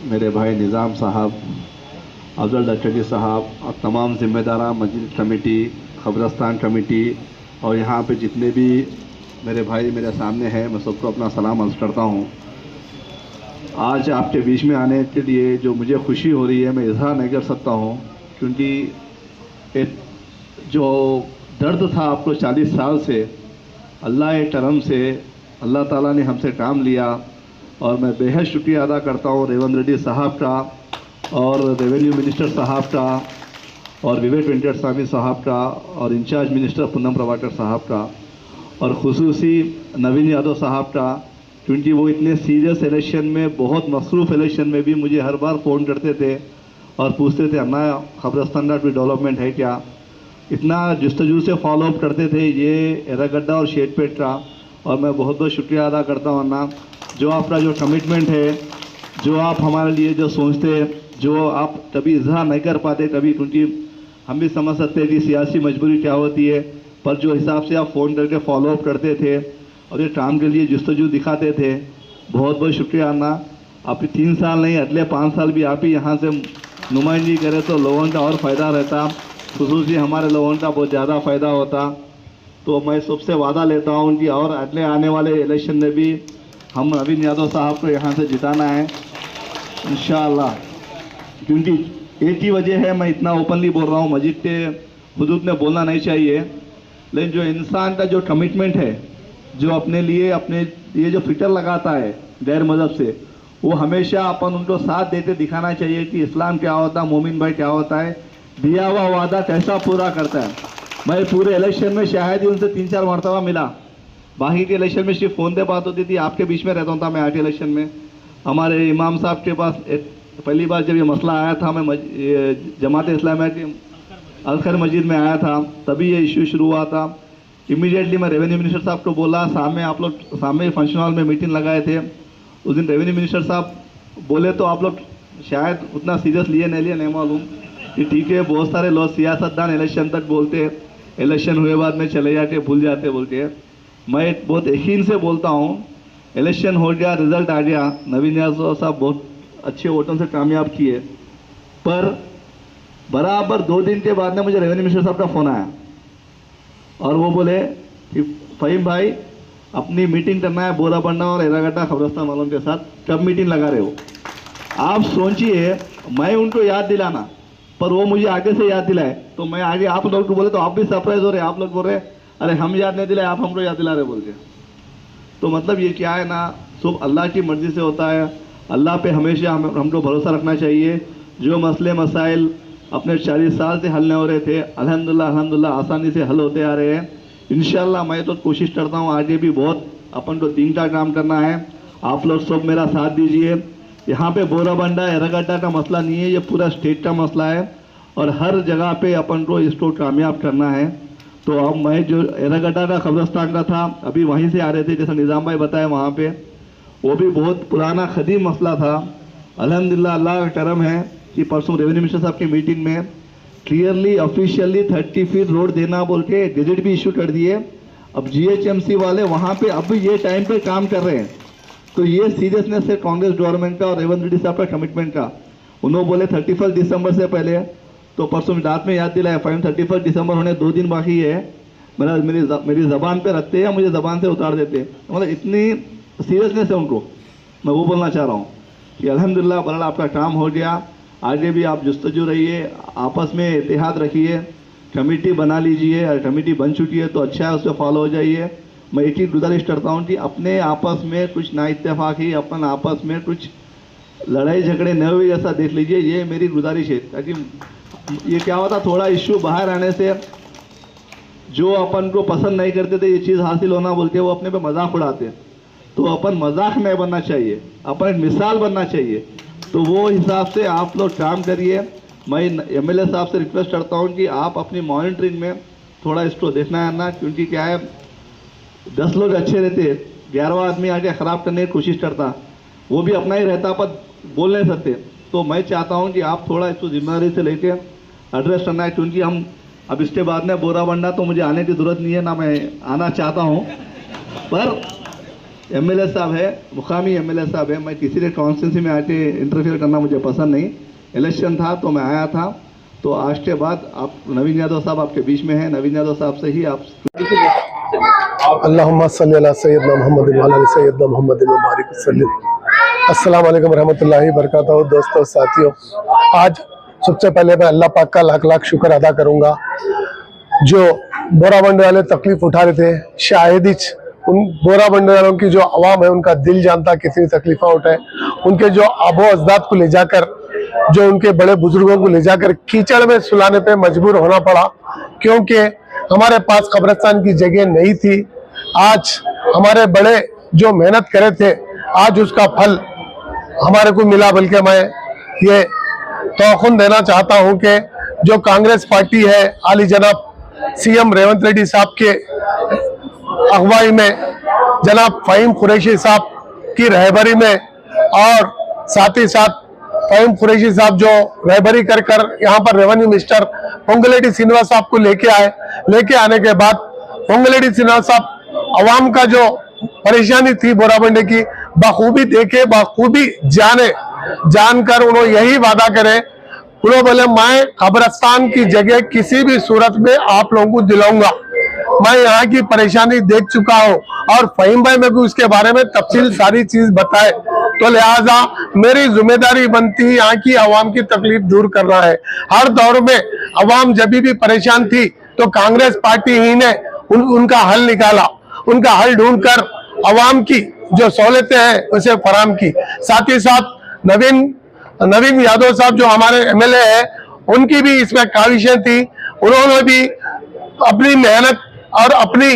मेरे भाई निज़ाम साहब, अफजल डक्टरी साहब और तमाम ज़िम्मेदारान मस्जिद कमेटी, क़ब्रिस्तान कमेटी और यहाँ पे जितने भी मेरे भाई मेरे सामने हैं, मैं सबको अपना सलाम अर्ज़ करता हूँ। आज आपके बीच में आने के लिए जो मुझे खुशी हो रही है मैं इज़हार नहीं कर सकता हूँ, क्योंकि एक जो दर्द था आपको 40 साल से, अल्लाह के करम से अल्लाह ताला ने हमसे काम लिया और मैं बेहद शुक्रिया अदा करता हूँ रेवंत रेड्डी साहब का और रेवेन्यू मिनिस्टर साहब का और विवेक वेंकट स्वामी साहब का और इंचार्ज मिनिस्टर पूनम प्रभाकर साहब का और खुसूसी नवीन यादव साहब का, क्योंकि वो इतने सीरियस इलेक्शन में, बहुत मसरूफ़ इलेक्शन में भी मुझे हर बार फ़ोन करते थे और पूछते थे अन्ना क़ब्रिस्तान का कोई डेवलपमेंट है क्या, इतना जस्तजू से फॉलोअप करते थे ये एरागड्डा और शेखपेट का। और मैं बहुत बहुत शुक्रिया अदा करता हूँ अन्ना, जो आपका जो कमिटमेंट है, जो आप हमारे लिए जो सोचते हैं, जो आप कभी इजहार नहीं कर पाते कभी, क्योंकि हम भी समझ सकते हैं कि सियासी मजबूरी क्या होती है, पर जो हिसाब से आप फ़ोन करके फॉलोअप करते थे और ये काम के लिए जस्तजू दिखाते थे, बहुत बहुत शुक्रिया अन्ना। आप 3 साल नहीं, अगले 5 साल भी आप ही यहाँ से नुमाइंदगी करें तो लोगों का और फ़ायदा रहता, खुसूसी हमारे लोगों का बहुत ज़्यादा फ़ायदा होता। तो मैं सबसे वादा लेता हूँ कि और अगले आने वाले इलेक्शन में भी हम नवीन यादव साहब को यहाँ से जिताना है इंशाअल्लाह, क्योंकि एक ही वजह है मैं इतना ओपनली बोल रहा हूँ, मस्जिद के हुदूद में बोलना नहीं चाहिए, लेकिन जो इंसान का जो कमिटमेंट है, जो अपने लिए जो फिक्र लगाता है गैर मज़हब से, वो हमेशा अपन उनको साथ देते दिखाना चाहिए कि इस्लाम क्या होता है, मोमिन भाई क्या होता है, दिया हुआ वादा कैसा पूरा करता है। मैं पूरे इलेक्शन में शायद ही उनसे 3-4 मरतबा मिला, बाकी के इलेक्शन में सिर्फ फ़ोन पे बात होती थी, आपके बीच में रहता था मैं। आगे इलेक्शन में हमारे इमाम साहब के पास पहली बार जब ये मसला आया था, मैं जमात इस्लामिया के अलखैर मस्जिद में आया था, तभी ये इशू शुरू हुआ था। इमीडिएटली मैं रेवेन्यू मिनिस्टर साहब को बोला, सामने आप लोग सामने फंक्शन हॉल में मीटिंग लगाए थे, उस दिन रेवेन्यू मिनिस्टर साहब बोले तो आप लोग शायद उतना सीरियस लिए नहीं मालूम कि ठीक है, बहुत सारे लोग सियासतदान इलेक्शन तक बोलते हैं, इलेक्शन हुए बाद में चले जाते, भूल जाते बोलते हैं। मैं बहुत यकीन से बोलता हूँ, इलेक्शन हो गया, रिजल्ट आ गया, नवीन यादव साहब बहुत अच्छे वोटों से कामयाब किए, पर बराबर 2 दिन के बाद में मुझे रेवेन्यू मिनिस्टर साहब का फ़ोन आया और वो बोले कि फ़हीम भाई अपनी मीटिंग करना है बोराबंडा और एरागड्डा क़ब्रिस्तान वालों के साथ, कब मीटिंग लगा रहे हो। आप सोचिए, मैं उनको याद दिलाना, पर वो मुझे आगे से याद दिलाए, तो मैं आगे आप लोग को बोले तो आप भी सरप्राइज हो रहे, आप लोग बोल रहे अरे हम याद नहीं दिलाए, आप हमको याद दिला रहे बोल के। तो मतलब ये क्या है ना, सब अल्लाह की मर्ज़ी से होता है, अल्लाह पे हमेशा हमको भरोसा रखना चाहिए। जो मसले मसाइल अपने 40 साल से हल नहीं हो रहे थे, अल्हम्दुलिल्लाह आसानी से हल होते आ रहे हैं इंशाअल्लाह। मैं तो कोशिश करता हूँ आगे भी बहुत अपन को दीन का काम करना है, आप लोग सब मेरा साथ दीजिए। यहाँ पे बोराबंडा एरागड्डा का मसला नहीं है, ये पूरा स्टेट का मसला है और हर जगह पे अपन को इसको कामयाब करना है। तो अब मैं जो एरागड्डा का क़ब्रिस्तान का था, अभी वहीं से आ रहे थे, जैसा निज़ाम भाई बताया, वहाँ पे वो भी बहुत पुराना ख़दीम मसला था। अल्हम्दुलिल्लाह अल्लाह का करम है कि परसों रेवेन्यू मिनिस्टर साहब की मीटिंग में क्लियरली ऑफिशियली 30 फीट रोड देना बोल के गेजेट भी इशू कर दिए। अब GHMC वाले वहाँ पे अब ये टाइम पे काम कर रहे हैं, तो ये सीरियसनेस है कांग्रेस गवर्नमेंट का और रेवंत रेड्डी साहब का कमिटमेंट का। उन्होंने बोले 31 दिसंबर से पहले, तो परसों रात में याद दिलाया, 31 दिसंबर होने 2 दिन बाकी है। मेरी ज़बान पे रखते हैं, मुझे ज़बान से उतार देते हैं, मतलब इतनी सीरियसनेस है उनको। मैं वो बोलना चाह रहा हूँ कि अल्हम्दुलिल्लाह बहरहाल आपका काम हो गया, आगे भी आप जस्तजू रहिए, आपस में इत्तेहाद रखिए, कमेटी बना लीजिए, और कमेटी बन चुकी है तो अच्छा है, उससे फॉलो हो जाइए। मैं एक ही गुजारिश करता हूँ कि अपने आपस में कुछ ना इत्तेफाकी, अपन आपस में कुछ लड़ाई झगड़े न हुए ऐसा देख लीजिए, ये मेरी गुजारिश है। ताकि ये क्या होता, थोड़ा इश्यू बाहर आने से जो अपन को पसंद नहीं करते थे ये चीज़ हासिल होना बोलते वो अपने पे मजाक उड़ाते, तो अपन मजाक नहीं बनना चाहिए, अपन मिसाल बनना चाहिए। तो वो हिसाब से आप लोग काम करिए। मैं MLA साहब से रिक्वेस्ट करता हूँ कि आप अपनी मॉनिटरिंग में थोड़ा इसको देखना है ना, क्योंकि क्या है 10 लोग अच्छे रहते, 11वां आदमी आके ख़राब करने की कोशिश करता, वो भी अपना ही रहता पर बोल नहीं सकते। तो मैं चाहता हूँ कि आप थोड़ा इसको जिम्मेदारी से लेके एड्रेस करना है, क्योंकि हम अब इसके बाद में बोराबंडा तो मुझे आने की ज़रूरत नहीं है, ना मैं आना चाहता हूँ, पर एमएलए साहब है, मुकामी एमएलए साहब है। मैं किसी के कॉन्स्टिट्यूंसी में आके इंटरफेयर करना मुझे पसंद नहीं। इलेक्शन था तो मैं आया था। तो आज के बाद आप नवीन यादव साहब आपके बीच में हैं। नवीन यादव साहब से ही आप अल्लाहुम्मा सल्ली अला सय्यदना मुहम्मद व अला सय्यदना मुहम्मद व बारिक वसल्लिम। अस्सलाम वालेकुम रहमतुल्लाहि बरकातहू। दोस्तों साथियों, आज सबसे पहले मैं अल्लाह पाक का लाख लाख शुक्र अदा करूंगा जो बोराबंडी वाले तकलीफ उठा रहे थे। शायद ही उन बोराबंडी वालों की जो आवाम है उनका दिल जानता कितनी तकलीफें उठाए। उनके जो आबो अजदाद को ले जाकर, जो उनके बड़े बुजुर्गों को ले जाकर कीचड़ में सुलाने पे मजबूर होना पड़ा, क्योंकि हमारे पास कब्रिस्तान की जगह नहीं थी। आज हमारे बड़े जो मेहनत करे थे, आज उसका फल हमारे को मिला। बल्कि मैं ये तौखुन देना चाहता हूं कि जो कांग्रेस पार्टी है, आली जनाब सीएम रेवंत रेड्डी साहब के अगुवाई में, जनाब फ़हीम कुरैशी साहब की रहबरी में, और साथ ही साथ फ़हीम कुरैशी साहब जो रहबरी कर कर यहाँ पर रेवेन्यू मिनिस्टर पोंगुलेटी श्रीनिवास साहब को लेके आए। लेके आने के बाद पोंगुलेटी श्रीनिवास साहब अवाम का जो परेशानी थी बोराबंडी की बखूबी देखे, बखूबी जानकर उन्होंने यही वादा करे, उन्होंने बोले मैं कब्रिस्तान की जगह किसी भी सूरत में आप लोगों को दिलाऊंगा। मैं यहाँ की परेशानी देख चुका हूँ और फ़हीम भाई में भी उसके बारे में तफसील सारी चीज बताए। तो लिहाजा मेरी जिम्मेदारी बनती है यहाँ की आवाम की तकलीफ दूर करना है। हर दौर में आवाम जब भी परेशान थी तो कांग्रेस पार्टी ही ने उनका हल निकाला, उनका हल ढूंढकर आवाम की जो सहूलतें हैं उसे फराहम की। साथ ही साथ नवीन यादव साहब जो हमारे एमएलए हैं, उनकी भी इसमें काविशें थी। उन्होंने भी अपनी मेहनत और अपनी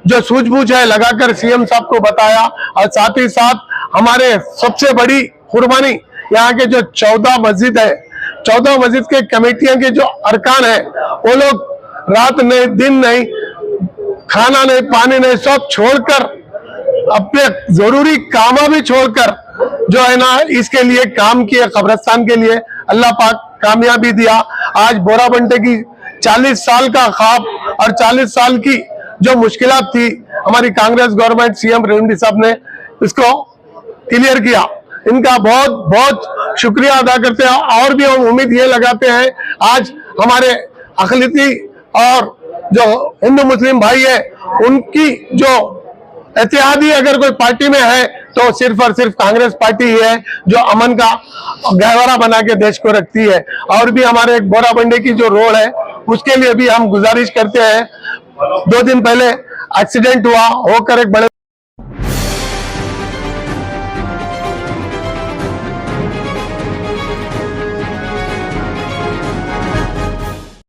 जो सूझबूझ है लगाकर सीएम साहब को बताया। और साथ ही साथ हमारे सबसे बड़ी कुर्बानी यहाँ के जो 14 मस्जिद है, 14 मस्जिद के कमेटियां के जो अरकान है, वो लोग रात नहीं दिन नहीं, खाना नहीं पानी नहीं, सब छोड़कर, अपने जरूरी कामा भी छोड़कर जो है ना इसके लिए काम किए, कब्रिस्तान के लिए। अल्लाह पाक कामयाबी दिया। आज बोराबंडी की 40 साल का ख्वाब और 40 साल की जो मुश्किलात थी, हमारी कांग्रेस गवर्नमेंट सीएम रेवंत रेड्डी साहब ने इसको क्लियर किया। इनका बहुत बहुत शुक्रिया अदा करते हैं। और भी हम उम्मीद ये लगाते हैं, आज हमारे अक़लियती और जो हिंदू मुस्लिम भाई है, उनकी जो इत्तेहादी अगर कोई पार्टी में है तो सिर्फ और सिर्फ कांग्रेस पार्टी ही है जो अमन का गहवारा बना के देश को रखती है। और भी हमारे एक बोराबंडी की जो रोड है उसके लिए भी हम गुजारिश करते हैं। 2 दिन पहले एक्सीडेंट हुआ, होकर एक बड़े